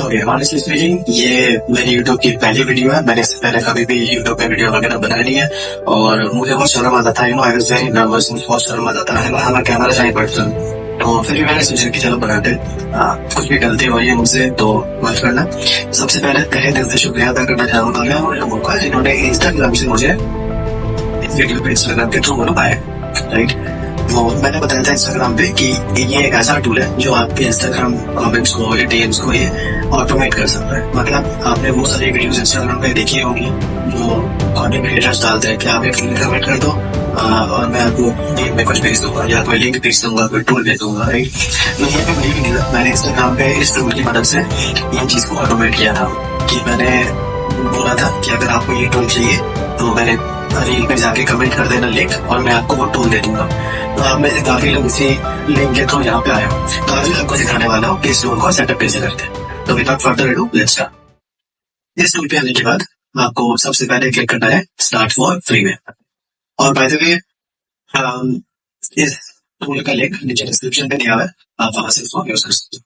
Okay, honestly speaking ये मेरी YouTube की पहली वीडियो है। मैंने इससे पहले कभी भी यूट्यूब पे वीडियो वगैरह बनाई नहीं है और मुझे बहुत शर्म आता था। आई वाज वेरी नर्वस, मुझे बहुत शर्म आता था। हमारा कैमरा शाही पर्सन, तो फिर भी मैंने सोचा कि चलो बनाते। कुछ भी गलती हो रही है मुझसे तो माफ करना। सबसे पहले तहे दिल से शुक्रिया अदा करना चाहूंगा मैं उन लोगों का जिन्होंने इंस्टाग्राम से मुझे इस वीडियो पे इंस्टाग्राम के थ्रू बनाया, राइट। वो मैंने बताया था इंस्टाग्राम पे कि ये एक ऐसा टूल है जो आपके इंस्टाग्राम कमेंट्स को या डीएम्स को ये ऑटोमेट कर सकता है। मतलब आपने वो सारी वीडियोस इंस्टाग्राम पे देखी होंगी जो कंटेंट क्रिएटर्स डालते हैं कि आप एक कमेंट कर दो और मैं आपको डीएम में कुछ भेज दूंगा या कोई लिंक भेज दूंगा, कोई टूल भेज दूंगा, राइट। तो ये भी वही वीडियो मैंने इंस्टाग्राम पे इस टूल की मदद से ये चीज को ऑटोमेट किया था कि मैंने बोला था कि अगर आपको ये टूल चाहिए तो मैंने रील पे जाके कमेंट कर देना लिंक और मैं आपको वो टूल दे दूंगा। तो आप में से काफी लोग इसी लिंक के थ्रू यहाँ पे आए हो, तो आज मैं आपको सिखाने वाला हूँ कि इस टूल को सेटअप कैसे करते हैं। तो without further ado let's start. इस टूल पे आने के बाद आपको सबसे पहले क्लिक करना है स्टार्ट फॉर फ्री में। और बाय द वे इस टूल का लिंक नीचे डिस्क्रिप्शन पे दिया हुआ है, आप वहां से उसको यूज कर सकते हो।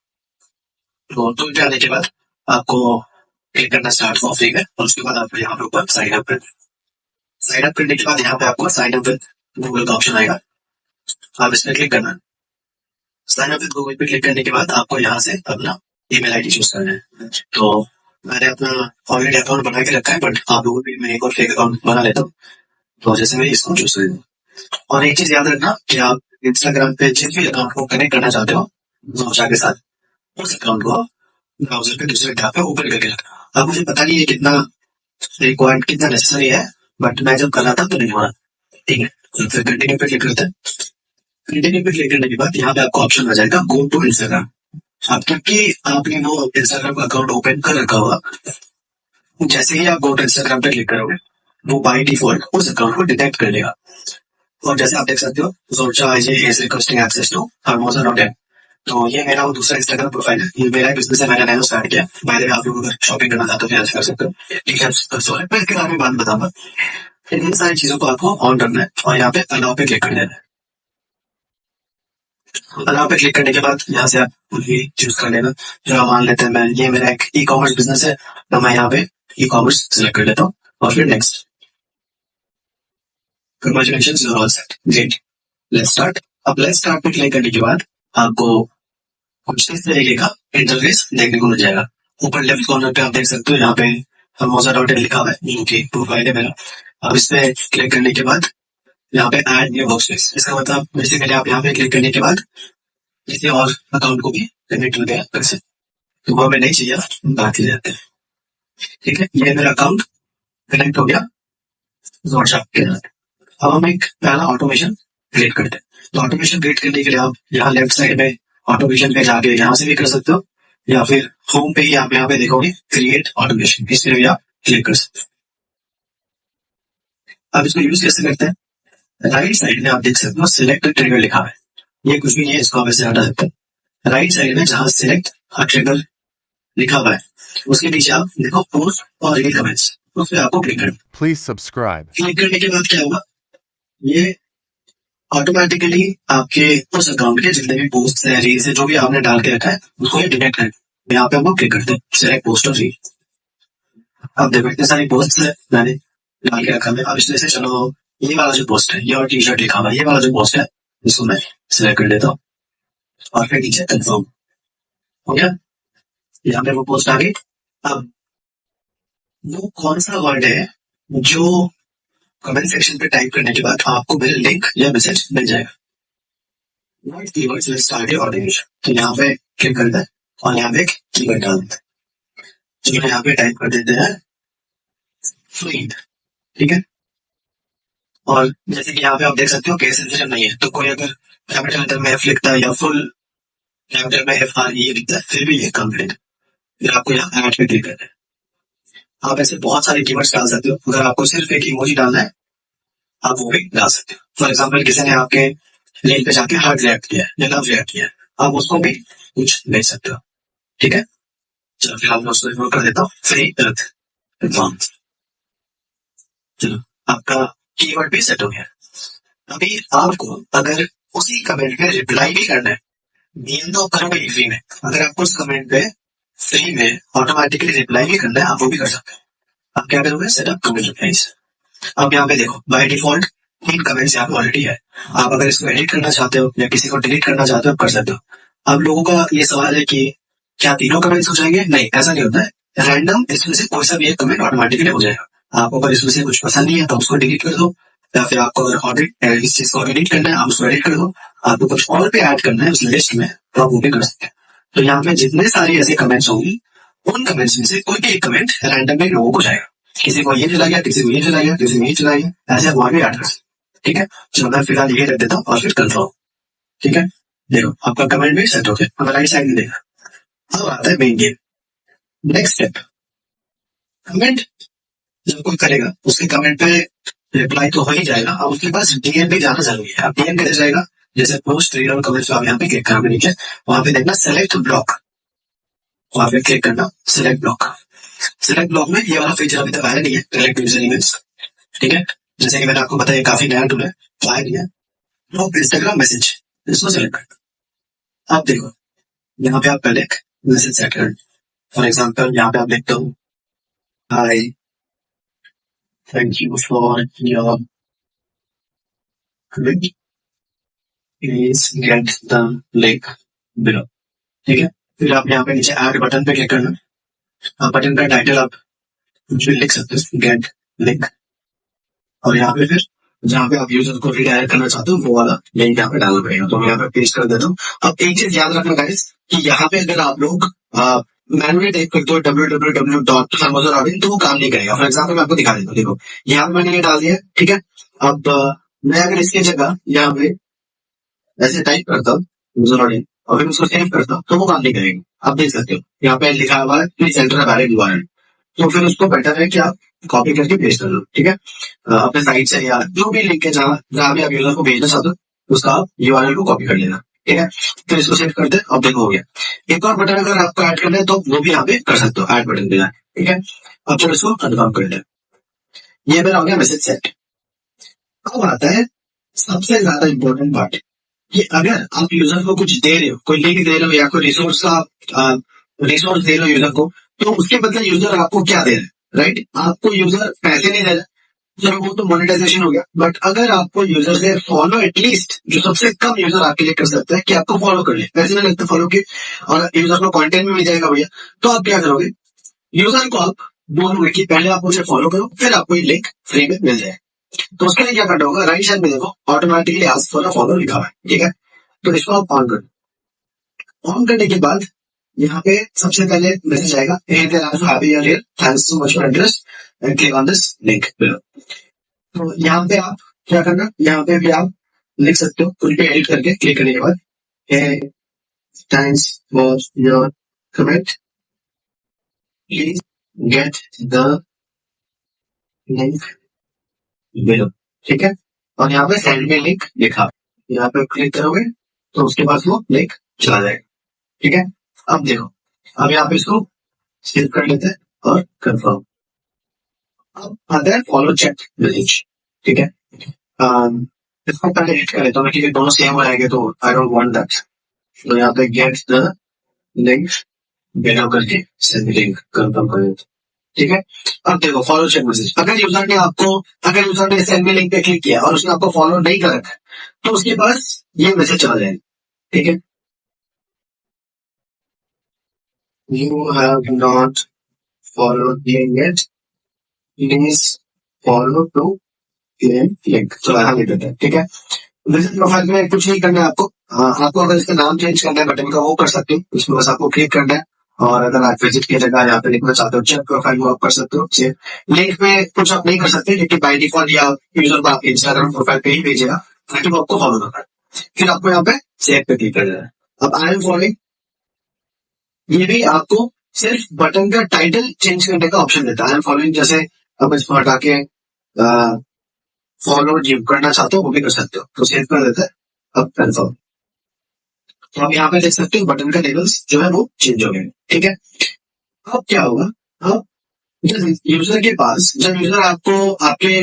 तो टूल पे आने के बाद आपको क्लिक करना स्टार्ट फॉर फ्री में और उसके बाद आपको यहाँ पे ऊपर साइन अप करना। साइन अप करने के बाद यहाँ पे आपको साइन अप विद गूगल का ऑप्शन आएगा, आप इसमें क्लिक करना। साइन अप विद गूगल पे क्लिक करने के बाद आपको यहाँ से अपना ईमेल आईडी चूज करना है। तो मैंने अपना ऑलरेडी अकाउंट बना के रखा है, बट आप लोगों भी मैं एक और फेक अकाउंट बना लेता हूँ, तो जैसे मैं इसको चूज कर दूँ। और एक चीज याद रखना कि आप इंस्टाग्राम पे जिस भी अकाउंट को कनेक्ट करना चाहते हो जोशा के साथ, उस अकाउंट को ब्राउजर पे दूसरे टैब पे ओपन करके रखना। अब मुझे पता नहीं है कितना रिक्वायर्ड, कितना नेसेसरी है, बट मैं जब कर रहा था तो नहीं हुआ, ठीक है। तो फिर कंटिन्यू पे क्लिक करते हैं। कंटिन्यू पे क्लिक करने के बाद यहाँ पे आपको ऑप्शन आ जाएगा गो टू इंस्टाग्राम। अब तक कि आपने वो इंस्टाग्राम का अकाउंट ओपन कर रखा होगा, जैसे ही आप गो टू इंस्टाग्राम पे क्लिक करोगे वो बाय डिफॉल्ट उस अकाउंट को डिटेक्ट कर लेगा। और जैसे आप देख सकते हो जोशा is requesting access to Harmoza.in, तो ये मेरा वो दूसरा इंस्टाग्राम प्रोफाइल है, ये मेरा बिजनेस है, मैंने नया स्टार्ट किया। बाय द वे आप लोग अगर शॉपिंग करना चाहते हो फिर ऐसे कर सकते हो, ठीक है। मैं इसके बारे में बात बताऊंगा। इन सारी चीजों को आपको ऑन करना है और यहाँ पे अलाउ पे क्लिक कर देना है। अलाउ पे क्लिक करने के बाद यहाँ से आप ये चूज कर लेना। जो मान लेते हैं मैं, ये मेरा एक ई कॉमर्स बिजनेस है, तो मैं यहाँ पे ई कॉमर्स सिलेक्ट कर लेता हूँ और फिर next. Congratulations, you're all set. Great. Let's start. अब लेट्स स्टार्ट पे क्लिक करने के बाद आपको कुछ इस तरीके का इंटरफेस देखने को मिल जाएगा। ऊपर लेफ्ट कॉर्नर पे आप देख सकते हो यहाँ पे Harmoza.in लिखा हुआ है, जो कि प्रोफाइल है मेरा। अब इस पे क्लिक करने के बाद यहाँ पे ऐड न्यू वर्कस्पेस, इसका मतलब बेसिकली आप यहाँ पे क्लिक करने के बाद किसी और अकाउंट को भी कनेक्ट कर सकते, तो वो हमें नहीं चाहिए, बात ही जाते हैं, ठीक है। ये मेरा अकाउंट कनेक्ट हो गया जोशा के साथ। अब हम एक पहला ऑटोमेशन क्रिएट करते हैं। तो ऑटोमेशन क्रिएट करने के लिए आप यहाँ लेफ्ट साइड में ऑटोमेशन पे जाके यहाँ से भी कर सकते हो, या फिर होम पे ही आप यहाँ पे देखोगे क्रिएट ऑटोमेशन, इस पे भी आप क्लिक कर सकते हो। अब इसको यूज कैसे करते हैं, राइट साइड में आप देख सकते हो सिलेक्ट ट्रिगर लिखा है, ये कुछ भी नहीं है, इसको आप ऐसे हटा सकते हैं। राइट साइड में जहां सिलेक्ट ट्रिगर लिखा हुआ है उसके पीछे आप देखो पोस्ट और रील कमेंट्स, उस पर आपको क्लिक करना। Please subscribe. क्लिक करने के बाद क्या होगा, ये ऑटोमेटिकली आपके उस अकाउंट के जितने भी पोस्ट है, रील्स है, जो भी आपने डाल के रखा है उसको ये डिटेक्ट कर, यहाँ पे आपको क्लिक करते हैं सिलेक्ट पोस्ट और रील। अब देखो इतने सारी पोस्ट है मैंने डाल के रखा है। अब इसमें से चलो ये वाला जो पोस्ट है, ये और टी शर्ट लिखा हुआ है, ये वाला जो पोस्ट है इसको मैं सिलेक्ट कर लेता हूँ और फिर नीचे कंफर्म हो गया। यहाँ पे वो पोस्ट आ गई। अब वो कौन सा वर्ड है जो कमेंट सेक्शन पे टाइप करने के बाद आपको मेरे लिंक या मैसेज मिल जाएगा, what keywords will start your automation. तो यहाँ पे क्लिक करते हैं और यहाँ पे कीवर्ड डाल देते हैं। चलो यहाँ पे टाइप कर देते हैं फ्लूएंट, ठीक है। और जैसे कि यहाँ पे आप देख सकते हो केस सेंसिटिव नहीं है, तो कोई अगर कैपिटल लेटर में एफ लिखता है या फुल कैपिटल में FRE लिखता है फिर भी ये कंप्लीट, फिर आपको यहाँ ऐड पे क्लिक करना है। आप ऐसे बहुत सारे कीवर्ड्स डाल सकते हो, अगर आपको सिर्फ एक इमोजी डालना है आप वो भी डाल सकते हो। फॉर एग्जाम्पल किसी ने आपके रील पे जाके हार्ट रिएक्ट किया या लव रिएक्ट किया, आप उसको भी कुछ भेज सकते हो, ठीक है। चलो फिलहाल मैं उसको इग्नोर कर देता हूँ, फ्री अर्थ एडवांस। चलो आपका कीवर्ड भी सेट हो गया। अभी आपको अगर उसी कमेंट पे रिप्लाई भी करना है, DM तो आप करोगे फ्री में, अगर आपको उस कमेंट पे फ्री में ऑटोमेटिकली रिप्लाई भी करना है, आप वो भी कर सकते हैं। आप क्या करोगे, सेटअप कमेंट रिप्लाईज। अब यहाँ पे देखो, बाय डिफॉल्ट 3 कमेंट्स यहाँ पे ऑलरेडी है। आप अगर इसको एडिट करना चाहते हो या किसी को डिलीट करना चाहते हो, कर सकते हो। अब लोगों का ये सवाल है कि क्या तीनों कमेंट्स हो जाएंगे? नहीं, ऐसा नहीं होता है। रैंडम इसमें से कोई सा भी एक कमेंट ऑटोमेटिकली हो जाएगा। आपको अगर इसमें से कुछ पसंद नहीं है तो उसको डिलीट कर दो, या फिर आपको अगर ऑडिट इस चीज को एडिट करना है, आप उसको एडिट कर दो। आपको कुछ और भी ऐड करना है उस लिस्ट में, तो आप वो भी कर सकते हैं। तो यहाँ पे जितने सारी ऐसे कमेंट्स होंगी, उन कमेंट्स में से कोई भी एक कमेंट रैंडमली लोगों को जाएगा। किसी को ये चला गया, किसी को ये चला गया, किसी को ये चला गया, ऐसे आप और भी ऐड कर सकते हैं। ठीक है, चलो मैं फिलहाल ये रख देता हूँ और फिर कंफर्म। ठीक है, देखो आपका कमेंट भी सेट हो गया। अब राइट साइड में देखा, अब आता है main game. Next step, comment जब कोई करेगा उसके कमेंट पे रिप्लाई तो हो ही जाएगा। अब उसके पास डीएम भी जाना जरूरी है। अब डीएम कैसे जाएगा? जैसे पोस्ट रीड और कमेंट्स आप यहाँ पे क्लिक करोगे, नीचे वहां पे देखना सेलेक्ट ब्लॉक, वहां पे क्लिक करना सेलेक्ट ब्लॉक। सेलेक्ट ब्लॉक में ये वाला फीचर अभी तक आया नहीं है, कलेक्ट यूजर इमेज। ठीक है, जैसे कि मैंने आपको बताया काफी नया टूल है, तो आया नहीं है। तो इंस्टाग्राम मैसेज इसको सेलेक्ट कर। आप देखो यहाँ पे आप पहले एक मैसेज सेट कर। फॉर एग्जाम्पल यहाँ पे आप लिखते हो, hi thank you for your comment, please get the link below. ठीक है, फिर आप यहाँ पे नीचे ऐड बटन पे क्लिक करना। बटन का टाइटल आप कुछ भी लिख सकते हो, गेट लिंक। और यहाँ पे फिर जहाँ पे आप यूजर को रिडायरेक्ट करना चाहते हो वो वाला लिंक यहाँ पे डालना पड़ेगा। तो मैं यहाँ पे पेस्ट कर देता हूँ। अब एक चीज याद रखना गाइस कि यहाँ पे अगर आप लोग मैनुअली टाइप करते हो www.harmozor.in तो वो काम नहीं करेगा। फॉर एग्जाम्पल मैं आपको दिखा देता हूँ, देखो यहाँ पे मैंने ये डाल दिया। ठीक है, अब मैं अगर इसकी जगह यहाँ पे ऐसे टाइप करता हूँ यूजर और फिर उसको सेव करता हूँ तो वो काम नहीं करेगा। आप देख सकते हो यहाँ पे लिखा हुआ है please enter a valid URL. तो फिर उसको बेटर है कि आप कॉपी करके पेस्ट कर लो। ठीक है, अपने साइट से या जो भी लिंक है जहाँ जहाँ भी आप यूजर को भेजना चाहते हो उसका आप यूआरएल को कॉपी कर लेना। ठीक है, तो इसको सेव कर दे। अब देखो हो गया। एक और बटन अगर आपको ऐड करना है तो वो भी यहाँ पे कर सकते हो, ऐड बटन पे जाए। ठीक है, अब चलो इसको कन्फर्म कर ले। ये मेरा हो गया मैसेज सेट। अब आता है सबसे ज्यादा इंपॉर्टेंट पार्ट कि अगर आप यूजर को कुछ दे रहे हो, कोई लिंक दे रहे हो या कोई रिसोर्स का रिसोर्स दे रहे हो यूजर को, तो उसके बदले यूजर आपको क्या दे रहे हैं? राइट, आपको यूजर पैसे नहीं दे रहा, चलो वो तो मोनेटाइजेशन हो गया। बट अगर आपको यूजर से फॉलो, एटलीस्ट जो सबसे कम यूजर आपके लिए कर सकता है कि आपको फॉलो कर ले, पैसे नहीं लगते फॉलो के, और यूजर को कंटेंट भी मिल जाएगा भैया, तो आप क्या करोगे? यूजर को आप बोलोगे कि पहले आप मुझे फॉलो करो, फिर आपको ये लिंक फ्री में मिल जाए। तो उसके लिए क्या करना होगा? राइट साइड में देखो ऑटोमेटिकली आस्क फॉर फॉलो लिखा हुआ है। ठीक है, तो इसको आप ऑन कर। ऑन करने के बाद यहाँ पे सबसे पहले मैसेज आएगा, thanks so much for interest and click on this link below. तो यहाँ पे आप क्या करना, यहाँ पे भी आप लिख सकते हो कुछ भी एडिट करके। क्लिक करने के बाद thanks for your comment, please get the link below. ठीक है, और यहाँ पे सेंड मी लिंक लिखा, यहाँ पे क्लिक करोगे तो उसके पास वो लिंक चला जाएगा। ठीक है, अब देखो, अब यहाँ पे इसको सेव कर लेते हैं और कंफर्म। अब आता है फॉलो चेक मैसेज। ठीक है, इसको पहले एडिट कर लेता हूँ क्योंकि दोनों सेम हो जाएंगे, तो आई डोंट वांट दैट। तो यहाँ पे गेट द लिंक बिलो करके सेंड लिंक कंफर्म कर लेते। ठीक है, अब देखो फॉलो चेक मैसेज। अगर यूजर ने सेंड मी लिंक पे क्लिक किया और उसने आपको फॉलो नहीं कर रखा तो उसके पास ये मैसेज चला जाएगा। ठीक है, you have not followed me yet, please follow to claim link. चलो यहाँ लिख देते हैं। ठीक है, विजिट प्रोफाइल में कुछ नहीं करना है आपको। आपको अगर इसका नाम चेंज करना है बटन का, वो कर सकते हो। उसमें बस आपको क्लिक करना है, और अगर आप विजिट की जगह यहाँ पे लिखना चाहते हो चेक प्रोफाइल, वो आप कर सकते हो। लिंक में कुछ आप नहीं कर सकते क्योंकि बाय डिफॉल्ट या यूजर को आप इंस्टाग्राम प्रोफाइल पे ही भेजेगा, ताकि वो आपको फॉलो करना है। फिर आपको यहाँ पे सेव पे क्लिक कर देना है। अब आई एम फॉलोइंग, ये भी आपको सिर्फ बटन का टाइटल चेंज करने का ऑप्शन देता है। आई एम फॉलोइंग, जैसे अब इसको हटा के फॉलो जिम करना चाहते हो वो भी कर सकते हो, तो सेव कर देता है। अब कंफर्म, तो आप यहाँ पे देख सकते हो बटन का लेवल्स जो है वो चेंज हो गए। ठीक है, अब क्या होगा? अब यूजर के पास, जब यूजर आपको आपके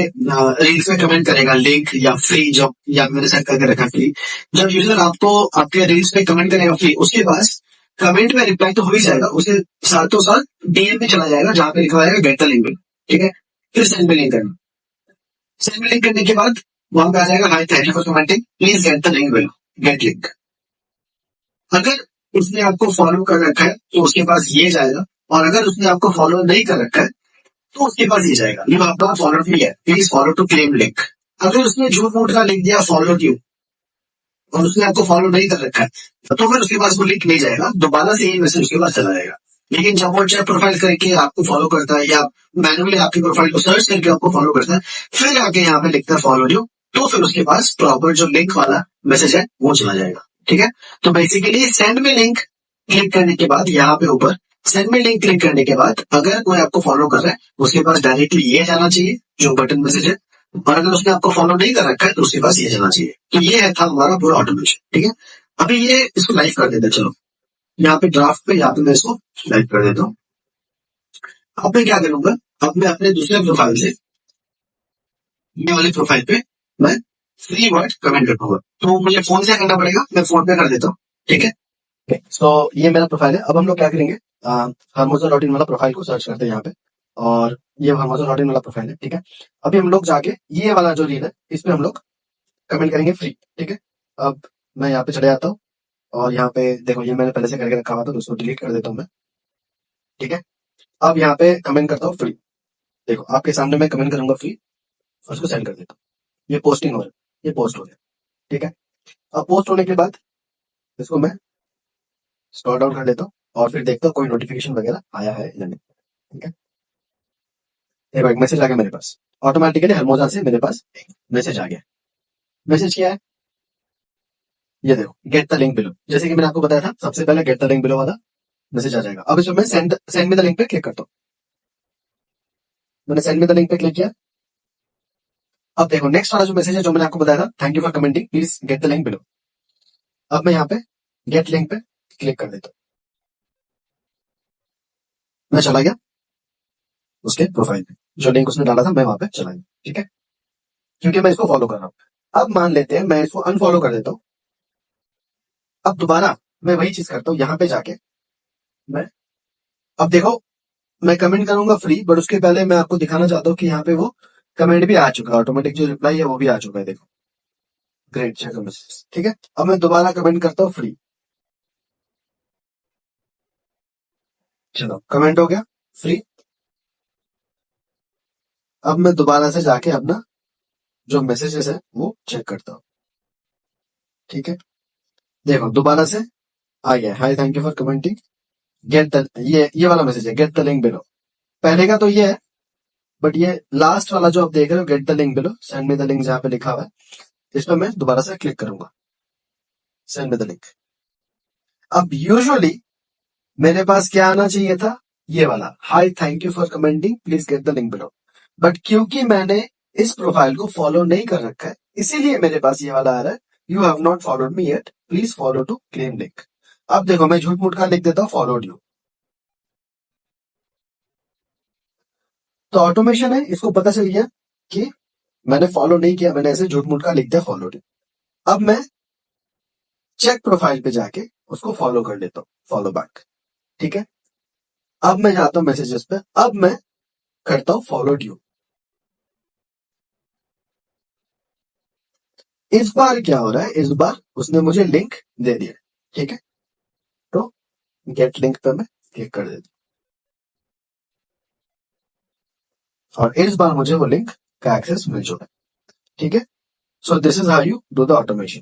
रील्स में कमेंट करेगा लिंक या फ्री, जब या मैंने सेट करके रखा फ्री, जब यूजर आपको आपके रील्स पे कमेंट करेगा फ्री, उसके पास कमेंट में रिप्लाई तो हो ही जाएगा, उसे साथों साथ डीएम में चला जाएगा जहां पे लिखा रहेगा गेट द लिंक। ठीक है, फिर सेंड में लिंक करना। सेंड में लिंक करने के बाद वहां पे आ जाएगा high thank you for commenting, please get the link below, gate link. अगर उसने आपको फॉलो कर रखा है तो उसके पास ये जाएगा, और अगर उसने आपको फॉलो नहीं कर रखा है तो उसके पास ये जाएगा, you have not followed me yet, please follow to claim link. अगर उसने झूठ मूठ का लिख दिया फॉलो यू और उसने आपको फॉलो नहीं कर रखा है तो फिर उसके पास वो लिंक नहीं जाएगा, दोबारा से ये मैसेज उसके पास चला जाएगा। लेकिन जब वो चेक प्रोफाइल करके आपको फॉलो करता है या मैनुअली आपकी प्रोफाइल को सर्च करके आपको फॉलो करता है, फिर आके यहाँ पे लिखता है फॉलो यू, तो फिर उसके पास प्रॉपर जो लिंक वाला मैसेज है वो चला जाएगा। ठीक है, तो बेसिकली सेंड में लिंक क्लिक करने के बाद यहाँ पे ऊपर सेंड में लिंक क्लिक करने के बाद अगर कोई आपको फॉलो कर रहा है उसके पास डायरेक्टली ये जाना चाहिए जो बटन मैसेज है, और अगर उसने आपको फॉलो नहीं कर रखा है तो उसके पास ये जाना चाहिए। तो ये है था हमारा पूरा ऑटोमेशन। ठीक है, अभी ये इसको लाइव कर देते हैं। चलो यहाँ पे ड्राफ्ट पे यहाँ पे मैं इसको लाइव कर देता हूँ। अब मैं क्या करूंगा, अब मैं अपने दूसरे प्रोफाइल से ये वाली प्रोफाइल पे मैं फ्री वर्ड कमेंट रखूंगा। तो मुझे फोन से करना पड़ेगा, मैं फोन पे कर देता हूँ। ठीक है, तो ये मेरा प्रोफाइल है। अब हम लोग क्या करेंगे, harmoza.in वाला प्रोफाइल को सर्च करते हैं यहाँ पे, और ये harmoza.in वाला प्रोफाइल है। ठीक है, अभी हम लोग जाके ये वाला जो रील है इस पे हम लोग कमेंट करेंगे फ्री। ठीक है, अब मैं यहाँ पे चले जाता हूँ और यहाँ पे देखो ये मैंने पहले से करके रखा हुआ था तो उसको डिलीट कर देता हूँ मैं। ठीक है, अब यहाँ पे कमेंट करता हूँ फ्री। देखो आपके सामने मैं कमेंट करूंगा फ्री और उसको सेंड कर देता हूँ। ये पोस्टिंग हो रहा है, ये पोस्ट हो गया। ठीक है, अब पोस्ट होने के बाद इसको मैं स्क्रॉल डाउन कर लेता हूँ और फिर देखता हूँ कोई नोटिफिकेशन वगैरह आया है या नहीं। ठीक है, देखो एक मैसेज आ गया मेरे पास, ऑटोमेटिकली हरमोजा से मेरे पास एक मैसेज आ गया। मैसेज क्या है, ये देखो गेट द लिंक बिलो। जैसे कि मैंने आपको बताया था सबसे पहले गेट द लिंक बिलो वाला मैसेज आ जाएगा। अब इसमें मैं सेंड सेंड में द लिंक पे क्लिक करता हूँ। मैंने सेंड में द लिंक पे क्लिक किया। अब देखो नेक्स्ट वाला जो मैसेज है जो मैंने आपको बताया था, thank you for commenting, please get the link below. अब मैं यहाँ पे गेट लिंक पे क्लिक कर देता हूँ। मैं चला गया उसके प्रोफाइल पे, जो लिंक उसने डाला था मैं वहां पे चला गया। ठीक है, क्योंकि मैं इसको फॉलो कर रहा हूँ। अब मान लेते हैं मैं इसको अनफॉलो कर देता हूँ। अब दोबारा मैं वही चीज करता हूँ, यहाँ पे जाके मैं अब देखो मैं कमेंट करूंगा फ्री, बट उसके पहले मैं आपको दिखाना चाहता हूँ कि यहाँ पे वो कमेंट भी आ चुका है, ऑटोमेटिक जो रिप्लाई है वो भी आ चुका है। देखो ग्रेट चेक मैसेज। ठीक है, अब मैं दोबारा कमेंट करता हूँ फ्री। चलो कमेंट हो गया फ्री। अब मैं दोबारा से जाके अपना जो मैसेजेस है वो चेक करता हूँ। ठीक है, देखो दोबारा से आ गया, hi thank you for commenting, get the, ये वाला मैसेज है गेट द लिंक बिलो। पहले का तो ये है, बट ये लास्ट वाला जो आप देख रहे हो get the link below, send me the link जहां पे लिखा हुआ है, इस पर मैं दोबारा से क्लिक करूंगा, सेंड मी द लिंक। अब यूजुअली मेरे पास क्या आना चाहिए था, ये वाला hi thank you for commenting, please get the link below. But क्योंकि मैंने इस प्रोफाइल को फॉलो नहीं कर रखा है इसीलिए मेरे पास ये वाला आ रहा है, you have not followed me yet, please follow to claim link. अब देखो मैं झूठ मूठ का लिख देता हूँ फॉलोड यू, तो ऑटोमेशन है, इसको पता चल गया कि मैंने फॉलो नहीं किया, मैंने ऐसे झूठ मूठ का लिख दिया फॉलोड यू। अब मैं चेक प्रोफाइल पे जाके उसको फॉलो कर लेता हूँ, फॉलो बैक। ठीक है, अब मैं जाता हूँ मैसेजेस पे, अब मैं करता हूँ फॉलोड यू। इस बार क्या हो रहा है, इस बार उसने मुझे लिंक दे दिया। ठीक है, तो गेट लिंक पे मैं क्लिक कर देता हूँ और इस बार मुझे वो लिंक का एक्सेस मिल चुका है। ठीक है, so this is how you do the automation.